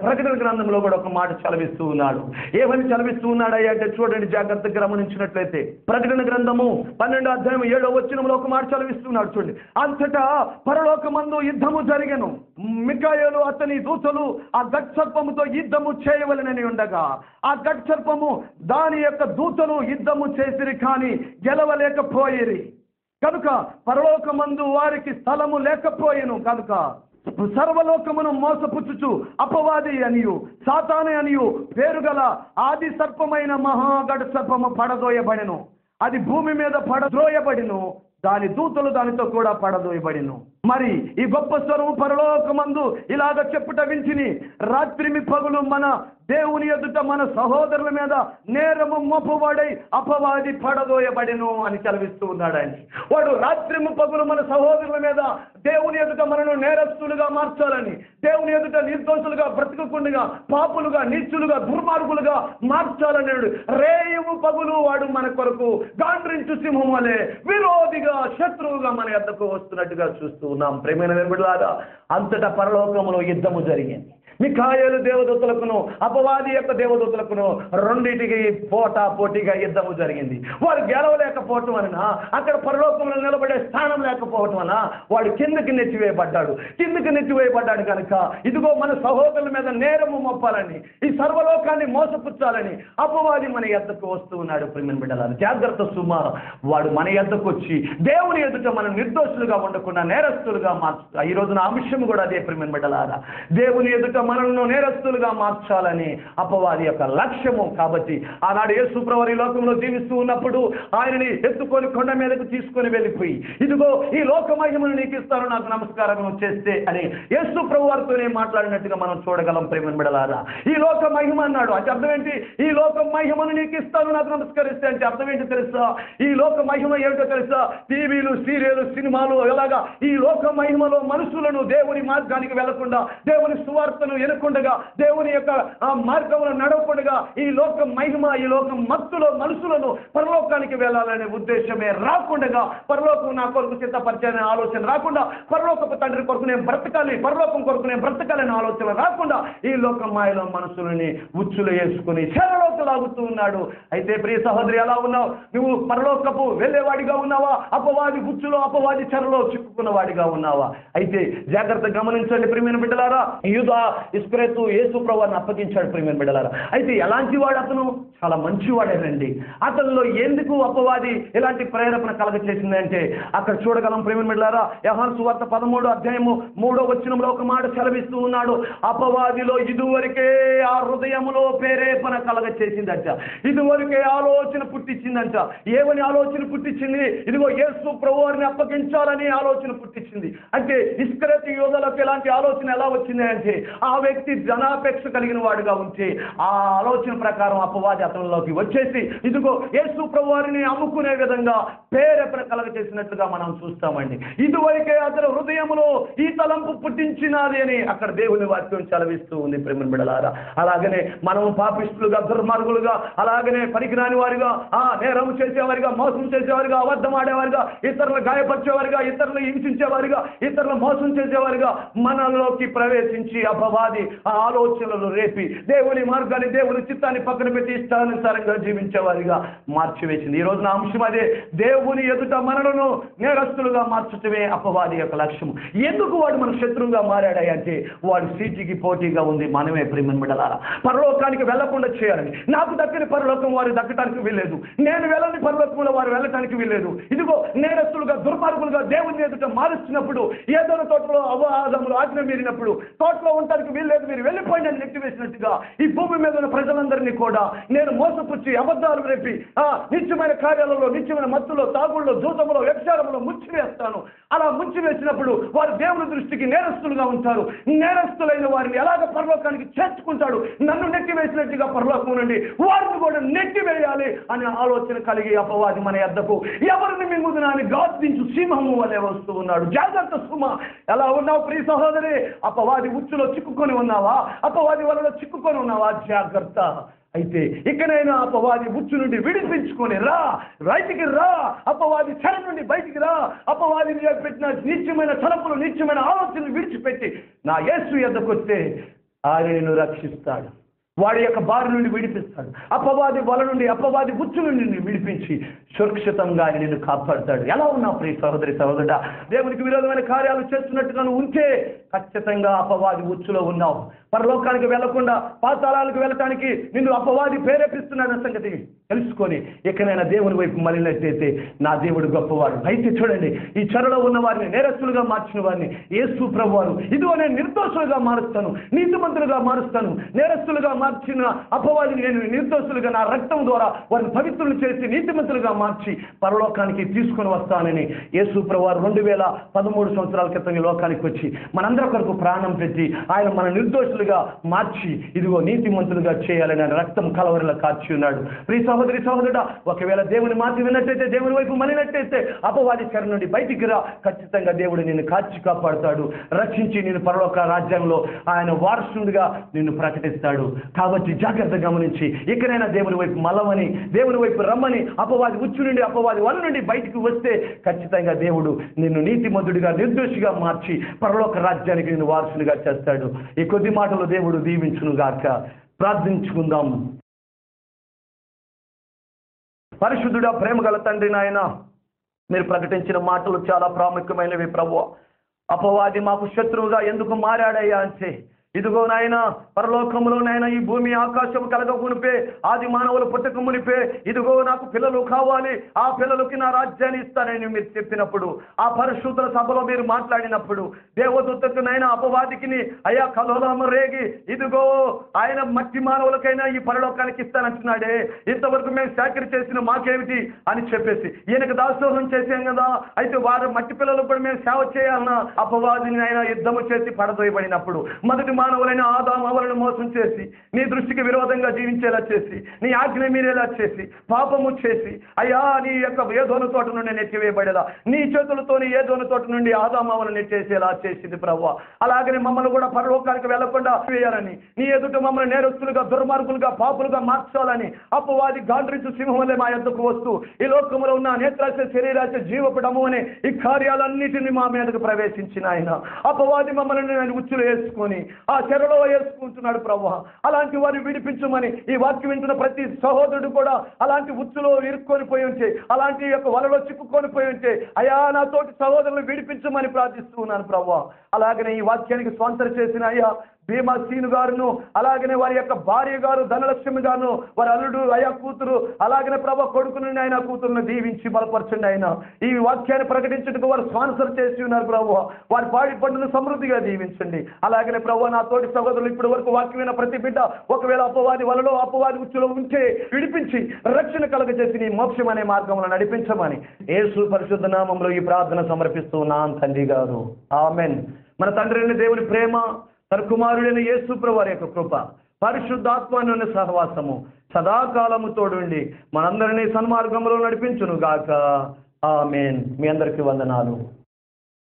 ప్రకటన గ్రంథంలో కూడా ఒక మాట చలవిస్తూ ఉన్నాడు. ఏమని చలవిస్తూ ఉన్నాడయ్యా అంటే చూడండి, జాగ్రత్తగా గమనించినట్లయితే ప్రకటన గ్రంథము 12వ అధ్యాయం 7వ వచనంలో ఒక మాట చలవిస్తున్నాడు. చూడండి, అంతటా పరలోకమందు యుద్ధము జరిగెను. మిఖాయేలు అతని దూతలు ఆ గట్సర్పముతో యుద్ధము చేయవలెనని ఉండగా, ఆ గట్సర్పము దాని యొక్క దూతలు యుద్ధము చేసిరి కానీ గెలవలేకపోయిరి. కనుక పరలోకమందు వారికి స్థలము లేకపోయెను. కనుక సర్వలోకమును మోసపుచ్చుచు అపవాది అనియు సాతానే అనియు పేరుగల ఆది సర్పమైన మహాగఢ సర్పము పడదోయబడెను. అది భూమి మీద పడద్రోయబడిను, దాని దూతలు దానితో కూడా పడదోయబడిను. మరి ఈ గొప్ప స్వరము పరలోకమందు ఇలాగ చెప్పుట వింటిని, రాత్రిమి పగులు మన దేవుని ఎదుట మన సహోదరుల మీద నేరము మోపవాడై అపవాది పడదోయబడిను అని చదివిస్తూ ఉన్నాడు ఆయన. వాడు రాత్రిము పగులు మన సహోదరుల మీద దేవుని ఎదుట మనను నేరస్తులుగా మార్చాలని, దేవుని ఎదుట నిర్దోషులుగా బ్రతకకుండా పాపులుగా నీచులుగా దుర్మార్గులుగా మార్చాలన్నాడు. రేయము పగులు వాడు మన కొరకు గాండ్రించు సింహం వలె విరోధిగా శత్రువుగా మన యొద్దకు వస్తున్నట్టుగా చూస్తూ ఉన్నాం. ప్రేమైన వెంబడిలాగా అంతటా పరలోకములో యుద్ధము జరిగింది. మిఖాయేలు దేవదూతలకును అపవాది యొక్క దేవదూతలకును రెండింటికి పోటాపోటీగా యుద్ధము జరిగింది. వారు గెలవలేకపోవటం వలన, అక్కడ పరలోకంలో నిలబడే స్థానం లేకపోవటం వలన వాడు కిందకి నెట్టివేయబడ్డాడు. కనుక ఇదిగో మన సహోదరుల మీద నేరము మోపాలని, ఈ సర్వలోకాన్ని మోసపుచ్చాలని అపవాది మన యొద్దకు వస్తూ ఉన్నాడు. ప్రియమైన బిడ్డలారా, జాగ్రత్త సుమా. వాడు మన యొద్దకు వచ్చి దేవుని ఎదుట మనం నిర్దోషులుగా ఉండకుండా నేరస్తులుగా మార్చుతా. ఈ రోజున అంశం కూడా అదే. ప్రియమైన బిడ్డలారా, దేవుని ఎదుట మనల్ని నేరస్తులుగా మార్చాలని అపవాది యొక్క లక్ష్యము. కాబట్టి ఆనాడు యేసు ప్రభువు ఈ లోకంలో జీవిస్తూ ఉన్నప్పుడు ఆయనని ఎత్తుకొని కొండ మీదకు తీసుకొని వెళ్ళిపోయి, ఇదిగో ఈ లోక మహిమను నీకు ఇస్తాను, నాకు నమస్కారం చేస్తే అని యేసు ప్రభు వారితోనే మాట్లాడినట్టుగా మనం చూడగలం. ప్రేమను బిడలారా, ఈ లోక మహిమ అన్నాడు. అంటే అర్థం ఏంటి? ఈ లోక మహిమను నీకు ఇస్తాను, నాకు నమస్కరిస్తే అంటే అర్థం ఏంటి తెలుసా? ఈ లోక మహిమ ఏమిటో తెలుసా? టీవీలు, సీరియల్, సినిమాలు, ఎలాగా ఈ లోక మహిమలో మనుషులను దేవుని మార్గానికి వెళ్లకుండా, దేవుని సువార్తను ఎనకుండగా, దేవుని యొక్క మార్గంలో నడవకుండగా ఈ లోక మహిమ, ఈ లోకం మత్తులో మనుషులను పరలోకానికి వెళ్ళాలనే ఉద్దేశమే రాకుండగా, పరలోకం నా కొరకు సిద్ధపరిచాలనే ఆలోచన రాకుండా, పరలోకపు తండ్రి కొరకు నేను బ్రతకాలి, పరలోకం కొరకు నేను బ్రతకాలనే ఆలోచన రాకుండా ఈ లోక మాయలో మనుషులని ఉచ్చులు వేసుకుని చెరలోకి లాగుతూ ఉన్నాడు. అయితే ప్రియ సహోదరి, ఎలా ఉన్నావు? నువ్వు పరలోకపు వెళ్ళేవాడిగా ఉన్నావా? అపవాది ఉచ్చులో, అపవాది చెరలో చిక్కుకున్న వాడిగా ఉన్నావా? అయితే జాగ్రత్త గమనించండి ప్రియమైన బిడ్డలారా. యూదా ఇస్కరియోతు యేసు ప్రభువుని అప్పగించాడు. ప్రియమైన బిడ్డలారా, అయితే ఎలాంటి వాడు అతను? చాలా మంచివాడేనండి. అతనిలో ఎందుకు అపవాది ఎలాంటి ప్రేరేపణ కలగ చేసిందంటే అక్కడ చూడగలం. ప్రియమైన బిడ్డలారా, యోహాను సువార్త 13వ అధ్యాయము 3వ వచనంలో ఒక మాట సెలవిస్తూ ఉన్నాడు. అపవాదిలో ఇదివరకే ఆ హృదయములో ప్రేరేపణ కలగ చేసిందంట, ఇదివరకే ఆలోచన పుట్టించిందంట. ఏమని ఆలోచన పుట్టించింది? ఇదిగో యేసు ప్రభువుని అప్పగించాలని ఆలోచన పుట్టించింది. అంటే ఇస్కరియోతు యూదాలకు ఎలాంటి ఆలోచన ఎలా వచ్చింది అంటే, ఆ వ్యక్తి ధనాపేక్ష కలిగిన వాడుగా ఉంటే ఆ ఆలోచన ప్రకారం అపవాది అతనిలోకి వచ్చేసి ఇదిగో యేసు ప్రభువుని అమ్ముకునే విధంగా ప్రేరేపణ కలగ చేసినట్లుగా మనం చూస్తామండి. ఇదివరకే అతని హృదయంలో ఈ తలంపు పుట్టించినది అని అక్కడ దేవుని వాక్యం చలవిస్తూ ఉంది. ప్రేమ బిడ్డలారా, అలాగనే మనం పాపిష్టులుగా, దుర్మార్గులుగా, అలాగనే పనికిరాని వారిగా, నేరం చేసేవారిగా, మోసం చేసేవారిగా, అబద్ధం ఆడేవారిగా, ఇతరులు గాయపరిచేవారిగా, ఇతరులు హింసించేవారిగా, ఇతరులు మోసం చేసేవారిగా మనలోకి ప్రవేశించి అపవాది ఆ ఆలోచనలు రేపి దేవుని మార్గాన్ని, దేవుని చిత్తాన్ని పక్కన పెట్టి ఇష్టానుసారంగా జీవించేవారిగా మార్చివేసింది. ఈ రోజు నా అంశం అదే. దేవుని ఎదుట మనలను నేరస్తులుగా మార్చటమే అపవాది యొక్క లక్ష్యం. ఎందుకు వాడు మన శత్రువుగా మారాడంటే వాడు సీటికి పోటీగా ఉంది మనమే. ప్రియమైన బిడ్డలారా, పరలోకానికి వెళ్లకుండా చేయాలని, నాకు దక్కని పరలోకం వారు దక్కడానికి వీల్లేదు, నేను వెళ్ళని పరలోకంలో వారు వెళ్ళటానికి వీల్లేదు. ఇదిగో నేరస్తులుగా, దుర్మార్గులుగా దేవుని ఎదుట మారుస్తున్నప్పుడు, ఏదో తోటలో అవాదములు ఆజ్ఞ మీరినప్పుడు తోటలో ఉండడానికి వీల్లేదు, మీరు వెళ్ళిపోయింది అని నెట్టివేసినట్టుగా ఈ భూమి మీద ఉన్న ప్రజలందరినీ కూడా నేను మోసపుచ్చి అబద్ధాలు రేపి నిత్యమైన కార్యాలలో, నిత్యమైన మత్తులో, తాగుల్లో, దూతములో, వ్యభిచారంలో ముంచివేస్తాను. అలా ముంచివేసినప్పుడు వారు దేవుని దృష్టికి నేరస్తులుగా ఉంటారు. నేరస్తులైన వారిని ఎలాగ పరలోకానికి చేర్చుకుంటాడు? నన్ను నెట్టివేసినట్టుగా పరలోకం నుండి వారిని కూడా నెట్టివేయాలి అనే ఆలోచన కలిగి అపవాది మన యొద్దకు ఎవరిని మింగుదునా అని గార్దించు సింహము వలె వస్తూ ఉన్నాడు. జాగ్రత్త సుమ. ఎలా ఉన్నావు ప్రియ సహోదరి? అపవాది ఉచ్చులో చిక్కుకొని ఉన్నావా? అపవాది వలలో చిక్కుకొని ఉన్నావా? జాగ్రత్త. అయితే ఇకనైనా అపవాది ఉచ్చు నుండి విడిపించుకొని రా, బయటికి రా. అపవాది చెర నుండి బయటికి రా. అపవాది పెట్టిన నిత్యమైన తలపులు, నిత్యమైన ఆలోచనలు విడిచిపెట్టి నా యేసు యొద్దకు వస్తే ఆయన నిన్ను రక్షిస్తాడు. వాడి యొక్క బారి నుండి విడిపిస్తాడు. అపవాది వల నుండి, అపవాది ఉచ్చు నుండి నిన్ను విడిపించి సురక్షితంగా ఆయన నిన్ను కాపాడుతాడు. ఎలా ఉన్నావు ప్రియ సహోదరి సహోదరుడా? దేవునికి విరోధమైన కార్యాలు చేస్తున్నట్టుగా నువ్వు ఉంటే ఖచ్చితంగా అపవాది ఉచ్చులో ఉన్నావు. పరలోకానికి వెళ్లకుండా పాతాళాలకు వెళ్ళటానికి నిన్ను అపవాది ప్రేరేపిస్తున్నాడన్న సంగతి తెలుసుకొని ఎక్కడైనా దేవుని వైపు మళ్ళినట్టయితే నా దేవుడు గొప్పవాడు. అయితే చూడండి, ఈ చెరలో ఉన్న వారిని నేరస్తులుగా మార్చిన వారిని యేసు ప్రభువారు ఇదిగో నేను నిర్దోషులుగా మారుస్తాను, నీతిమంతులుగా మారుస్తాను, నేరస్తులుగా మార్చిన అపవాదిని నేను నిర్దోషులుగా నా రక్తం ద్వారా వారిని పవిత్రులు చేసి నీతిమంతులుగా మార్చి పరలోకానికి తీసుకొని వస్తానని యేసు ప్రభువారు 2013 సంవత్సరాల క్రితం ఈ లోకానికి వచ్చి మనందరి కొరకు ప్రాణం పెట్టి ఆయన మన నిర్దోషులుగా మార్చి ఇదిగో నీతిమంతులుగా చేయాలని ఆయన రక్తం కలవరిలో కార్చి ఉన్నాడు. ప్రియ సహోదరి సహోదరుడా, ఒకవేళ దేవుని మాట విన్నట్టయితే, దేవుని వైపు మళ్ళినట్టయితే అపవాది చెర నుండి బయటికి రా. ఖచ్చితంగా దేవుడు నిన్ను కాచి కాపాడుతాడు, రక్షించి నిన్ను పరలోక రాజ్యంలో ఆయన వారసుడిగా నిన్ను ప్రకటిస్తాడు. కాబట్టి జాగ్రత్త గమనించి ఇకనైనా దేవుని వైపు మలమని, దేవుని వైపు రమ్మని, అపవాది ఉచ్చు నుండి, అపవాది వల నుండి బయటికి వస్తే ఖచ్చితంగా దేవుడు నిన్ను నీతిమంతుడిగా నిర్దోషిగా మార్చి పరలోక రాజ్యానికి నిన్ను వారసునిగా చేస్తాడు. ఈ కొద్ది మాటలు దేవుడు దీవించునుగాక. ప్రార్థించుకుందాం. పరిశుద్ధుడా, ప్రేమ గల తండ్రి నాయన, మీరు ప్రకటించిన మాటలు చాలా ప్రాముఖ్యమైనవి ప్రభువా. అపవాది మాకు శత్రువుగా ఎందుకు మారాడయ్యా అంటే, ఇదిగో నాయన పరలోకములో నాయన ఈ భూమి ఆకాశం కలగమునిపే, ఆది మానవులు పుట్టక మునిపే ఇదిగో నాకు పిల్లలు కావాలి, ఆ పిల్లలకి నా రాజ్యాన్ని ఇస్తానని మీరు చెప్పినప్పుడు, ఆ పరిశుద్ధ సభలో మీరు మాట్లాడినప్పుడు దేవదూతకు నాయన అపవాదికి అయ్యా కలోలము రేగి ఇదిగో ఆయన మట్టి మానవులకైనా ఈ పరలోకానికి ఇస్తానంటున్నాడే, ఇంతవరకు మేము చాకరీ చేసిన మాకేమిటి అని చెప్పేసి ఈయనకు దాసోహం చేసాం కదా, అయితే వారు మట్టి పిల్లలకు కూడా మేము సేవ చేయాలన్నా అపవాదిని ఆయన యుద్ధము చేసి పడదోయబడినప్పుడు మొదటి మానవులైన ఆదాము అవలను మోసం చేసి నీ దృష్టికి విరోధంగా జీవించేలా చేసి నీ ఆజ్ఞ మీరేలా చేసి పాపము చేసి అయ్యా నీ యొక్క ఏదోను తోట నుండి నెట్టివేయబడేలా నీ చేతులతోని ఏదోను తోట నుండి ఆదాము అవలను నెట్టేసేలా చేసింది ప్రభువా. అలాగనే మమ్మల్ని కూడా పరలోకానికి వెళ్లకుండా వేయాలని, నీ ఎదుట మమ్మల్ని నేరస్తులుగా, దుర్మార్గులుగా, పాపులుగా మార్చాలని అపవాది గాండ్రించు సింహం వల్లే మా యొద్దకు వస్తూ ఈ లోకంలో ఉన్న నేత్రాశ, శరీరాశ, జీవపడము అనే ఈ కార్యాలన్నిటిని మా మీదకు ప్రవేశించిన ఆయన అపవాది మమ్మల్ని ఉచ్చులు వేసుకొని ఆ చెరలో వేసుకుంటున్నాడు ప్రభువా. అలాంటి వారిని విడిపించమని ఈ వాక్యం వింటున్న ప్రతి సహోదరుడు కూడా అలాంటి ఉచ్చులో ఇరుక్కొని పోయి ఉంటే, అలాంటి యొక్క వలలో చిక్కుకొని పోయి ఉంటే అయ్యా నా తోటి సహోదరులు విడిపించమని ప్రార్థిస్తూ ఉన్నాను ప్రభువా. అలాగనే ఈ వాక్యానికి స్పాన్సర్ చేసిన అయ్యా భీమా సీను గారును, అలాగనే వారి యొక్క భార్య గారు ధనలక్ష్మి గారును, వారి అల్లుడు అయ్యా కూతురు, అలాగనే ప్రభా కొడుకు నుండి ఆయన కూతురును దీవించి బలపరచండి. ఆయన ఈ వాక్యాన్ని ప్రకటించుటకు వారు స్పాన్సర్ చేసి ఉన్నారు ప్రభు, వారి పాడి పండును సమృద్ధిగా దీవించండి. అలాగనే ప్రభు నా తోటి సహోదరులు ఇప్పటి వరకు వాక్యమైన ప్రతి బిడ్డ ఒకవేళ అపవాది వలలో, అపవాది ఉచ్చులో ఉంటే విడిపించి రక్షణ కలుగజేసి నీ మోక్షం అనే మార్గంలో నడిపించమని యేసు పరిశుద్ధ నామంలో ఈ ప్రార్థన సమర్పిస్తూ ఉన్నాను తండ్రి గారు. ఆమెన్. మన తండ్రి అయిన దేవుని ప్రేమ, తన కుమారుడైన యేసు ప్రభువు వారి యొక్క కృప, పరిశుద్ధాత్మ సహవాసము సదాకాలము తోడుండి మనందరినీ సన్మార్గంలో నడిపించును గాక. ఆమేన్. మీ అందరికీ వందనాలు.